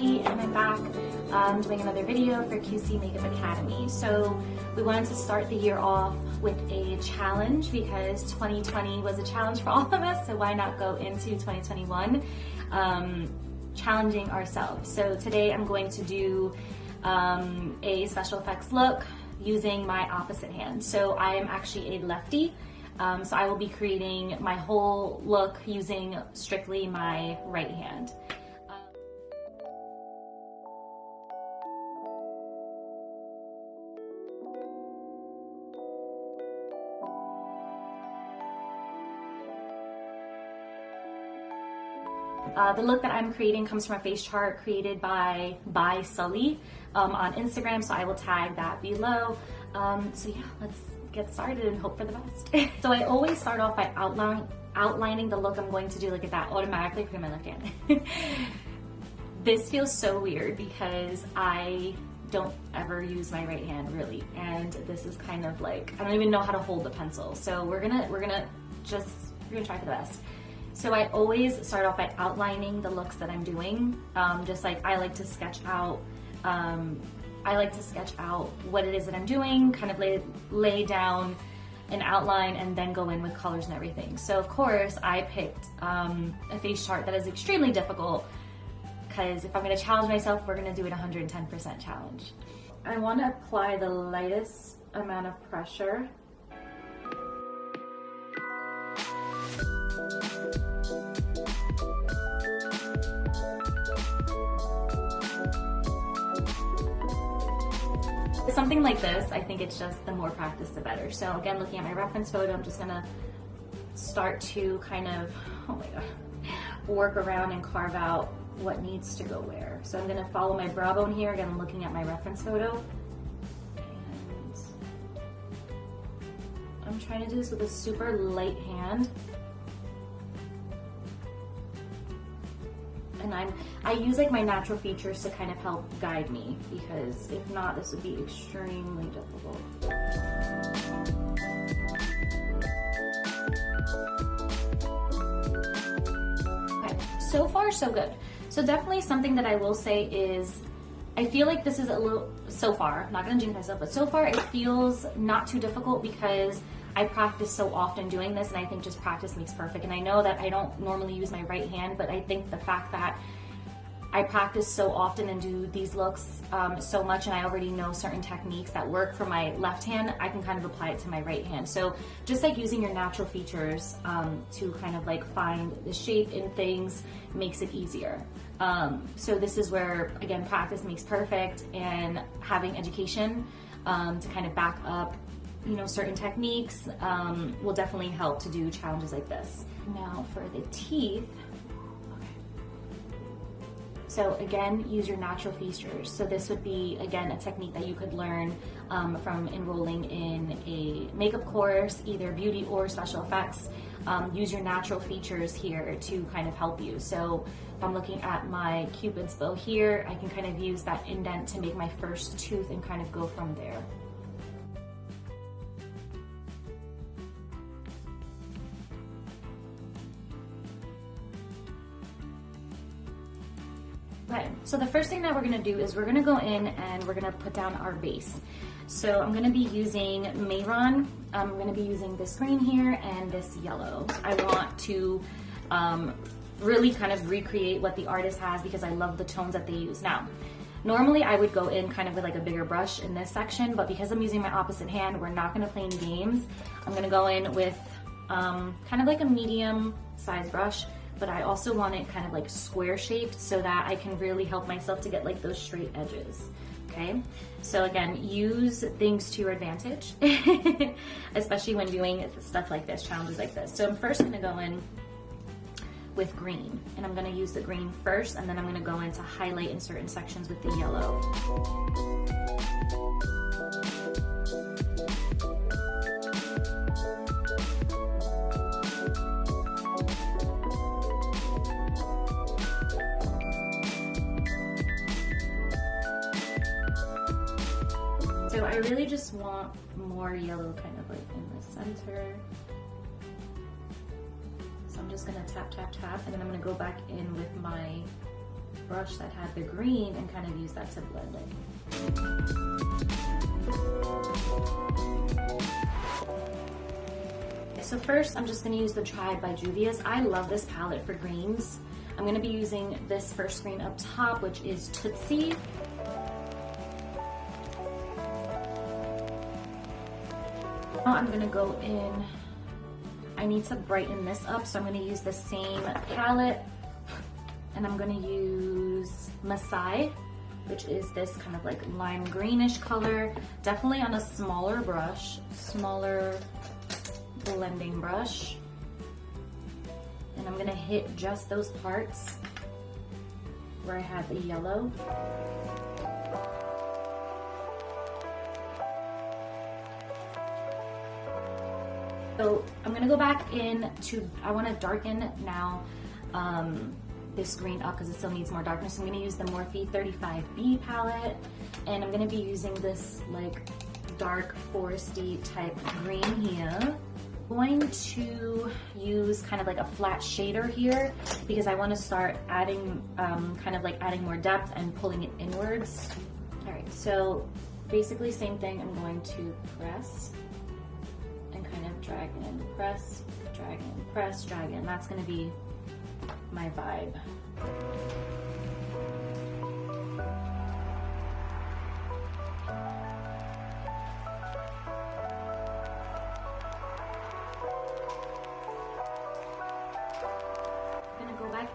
everybody, and I'm back doing another video for QC Makeup Academy. So we wanted to start the year off with a challenge because 2020 was a challenge for all of us, so why not go into 2021 challenging ourselves. So today I'm going to do a special effects look using my opposite hand. So I am actually a lefty. So I will be creating my whole look using strictly my right hand. The look that I'm creating comes from a face chart created by Sullivan on Instagram, so I will tag that below. So yeah, let's get started and hope for the best. So I always start off by outlining the look I'm going to do. Look at that, automatically put in my left hand. This feels so weird because I don't ever use my right hand really, and this is kind of like, I don't even know how to hold the pencil. So we're gonna try for the best. So I always start off by outlining the looks that I'm doing. Just like I like to sketch out what it is that I'm doing, kind of lay down an outline and then go in with colors and everything. So of course I picked a face chart that is extremely difficult because if I'm gonna challenge myself, we're gonna do it 110% challenge. I wanna apply the lightest amount of pressure. Something like this, I think it's just the more practice the better. So again, looking at my reference photo, I'm just gonna start to kind of, oh my god, work around and carve out what needs to go where. So I'm gonna follow my brow bone here. Again, I'm looking at my reference photo. And I'm trying to do this with a super light hand. And I use like my natural features to kind of help guide me, because if not, this would be extremely difficult. Okay, so far so good. So definitely something that I will say is, I feel like this is a little, so far, I'm not gonna jinx myself, but so far it feels not too difficult because I practice so often doing this, and I think just practice makes perfect. And I know that I don't normally use my right hand, but I think the fact that I practice so often and do these looks so much, and I already know certain techniques that work for my left hand, I can kind of apply it to my right hand. So just like using your natural features to kind of like find the shape in things makes it easier. So this is where, again, practice makes perfect, and having education to kind of back up, you know, certain techniques will definitely help to do challenges like this. Now for the teeth. So again, use your natural features. So this would be, again, a technique that you could learn from enrolling in a makeup course, either beauty or special effects. Use your natural features here to kind of help you. So if I'm looking at my Cupid's bow here, I can kind of use that indent to make my first tooth and kind of go from there. Okay, so the first thing that we're gonna do is we're gonna go in and we're gonna put down our base. So I'm gonna be using Mayron. I'm gonna be using this green here and this yellow. I want to really kind of recreate what the artist has because I love the tones that they use. Now, normally I would go in kind of with like a bigger brush in this section, but because I'm using my opposite hand, we're not gonna play any games. I'm gonna go in with kind of like a medium size brush, but I also want it kind of like square shaped so that I can really help myself to get like those straight edges. Okay, so again, use things to your advantage, especially when doing stuff like this, challenges like this. So I'm first gonna go in with green, and I'm gonna use the green first, and then I'm gonna go in to highlight in certain sections with the yellow. So I really just want more yellow kind of like in the center. So I'm just gonna tap, tap, tap, and then I'm gonna go back in with my brush that had the green and kind of use that to blend it. So first, I'm just gonna use the Tribe by Juvia's. I love this palette for greens. I'm gonna be using this first green up top, which is Tootsie. Now I'm gonna go in, I need to brighten this up, so I'm gonna use the same palette, and I'm gonna use Masai, which is this kind of like lime greenish color, definitely on a smaller brush, smaller blending brush. And I'm gonna hit just those parts where I had the yellow. So I'm gonna go back in to, I wanna darken now this green up because it still needs more darkness. I'm gonna use the Morphe 35B palette, and I'm gonna be using this like dark foresty type green here. I'm going to use kind of like a flat shader here because I want to start adding kind of like adding more depth and pulling it inwards. All right, so basically same thing. I'm going to press and kind of drag in, press, drag in, press, drag in. That's going to be my vibe.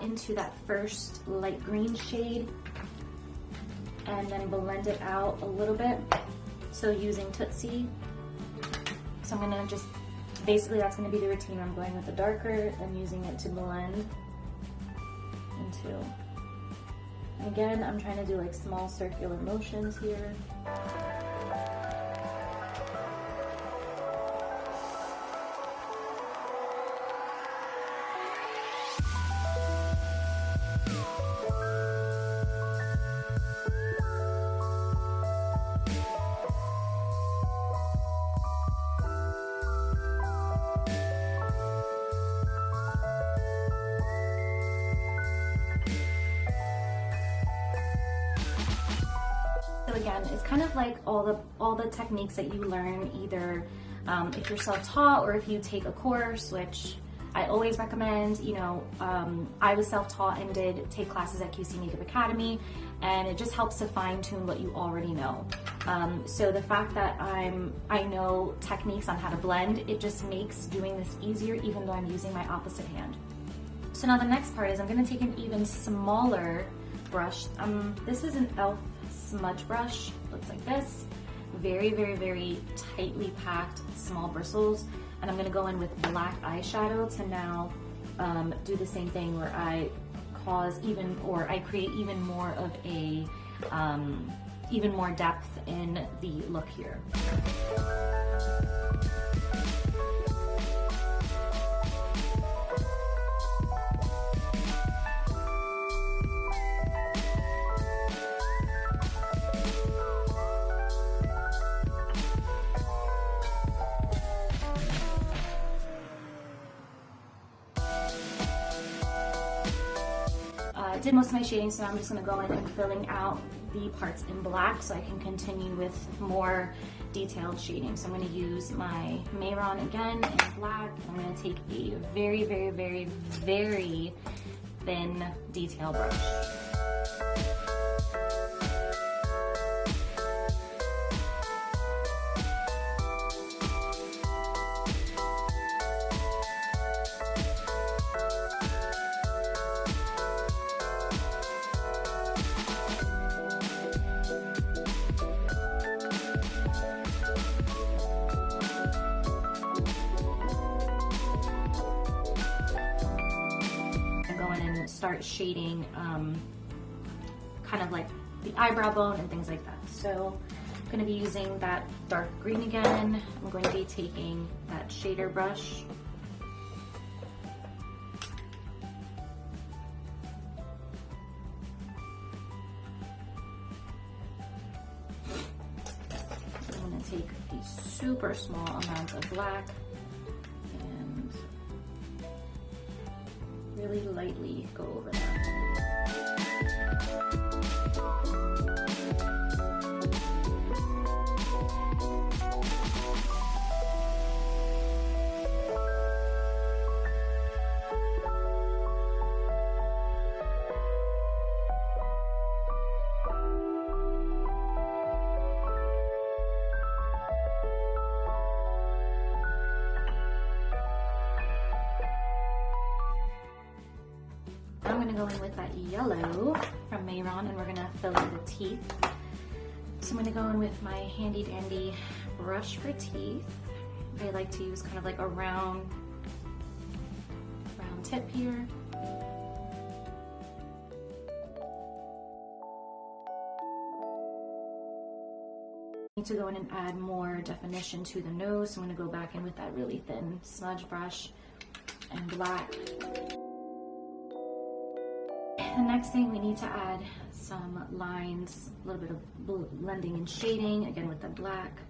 Into that first light green shade and then blend it out a little bit. So using Tootsie. So I'm gonna just, basically that's gonna be the routine. I'm going with the darker and using it to blend into. And again, I'm trying to do like small circular motions here. Again, it's kind of like all the techniques that you learn either if you're self-taught or if you take a course, which I always recommend. You know, I was self-taught and did take classes at QC Makeup Academy, and it just helps to fine-tune what you already know. So the fact that I know techniques on how to blend, it just makes doing this easier even though I'm using my opposite hand. So now the next part is I'm going to take an even smaller brush. This is an e.l.f. smudge brush, looks like this. Very, very, very tightly packed small bristles. And I'm gonna go in with black eyeshadow to now do the same thing where I create even more of a, even more depth in the look here. I did most of my shading, so now I'm just going to go in and filling out the parts in black so I can continue with more detailed shading. So I'm going to use my Mayron again in black. I'm going to take a very, very, very, very thin detail brush. Start shading kind of like the eyebrow bone and things like that. So I'm going to be using that dark green again. I'm going to be taking that shader brush. I'm going to take a super small amount of black and really lightly go over that. I'm gonna go in with that yellow from Mayron and we're gonna fill in the teeth. So I'm gonna go in with my handy dandy brush for teeth. I like to use kind of like a round tip here. Need to go in and add more definition to the nose. So I'm gonna go back in with that really thin smudge brush and black. The next thing, we need to add some lines, a little bit of blending and shading, again with the black,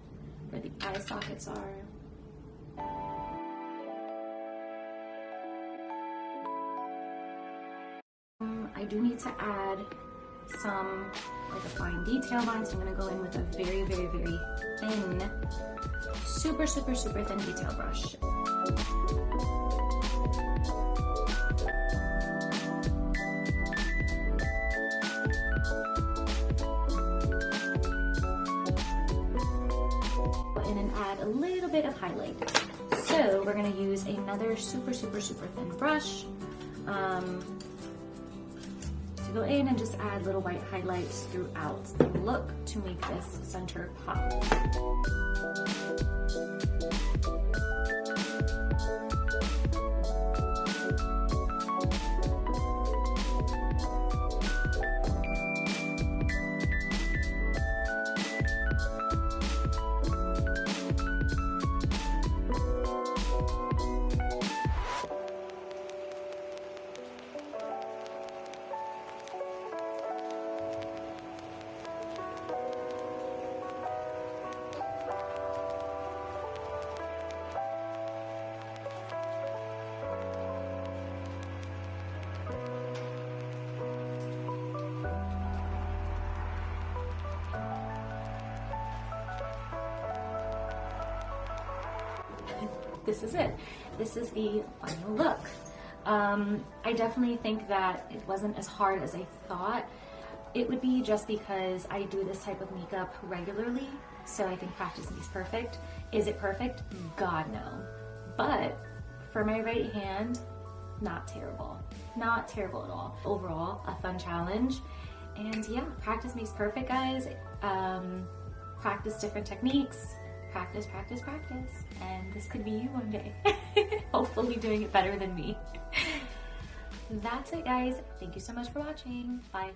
where the eye sockets are. I do need to add some like a fine detail line, so I'm gonna go in with a very, very, very thin, super, super, super thin detail brush. And add a little bit of highlight. So we're gonna use another super, super, super thin brush to go in and just add little white highlights throughout the look to make this center pop. This is it. This is the final look. I definitely think that it wasn't as hard as I thought it would be, just because I do this type of makeup regularly, so I think practice makes perfect. Is it perfect? God no. But for my right hand, not terrible. Not terrible at all. Overall, a fun challenge. And yeah, practice makes perfect, guys. Practice different techniques. Practice, practice, practice. And this could be you one day. Hopefully doing it better than me. That's it, guys. Thank you so much for watching. Bye.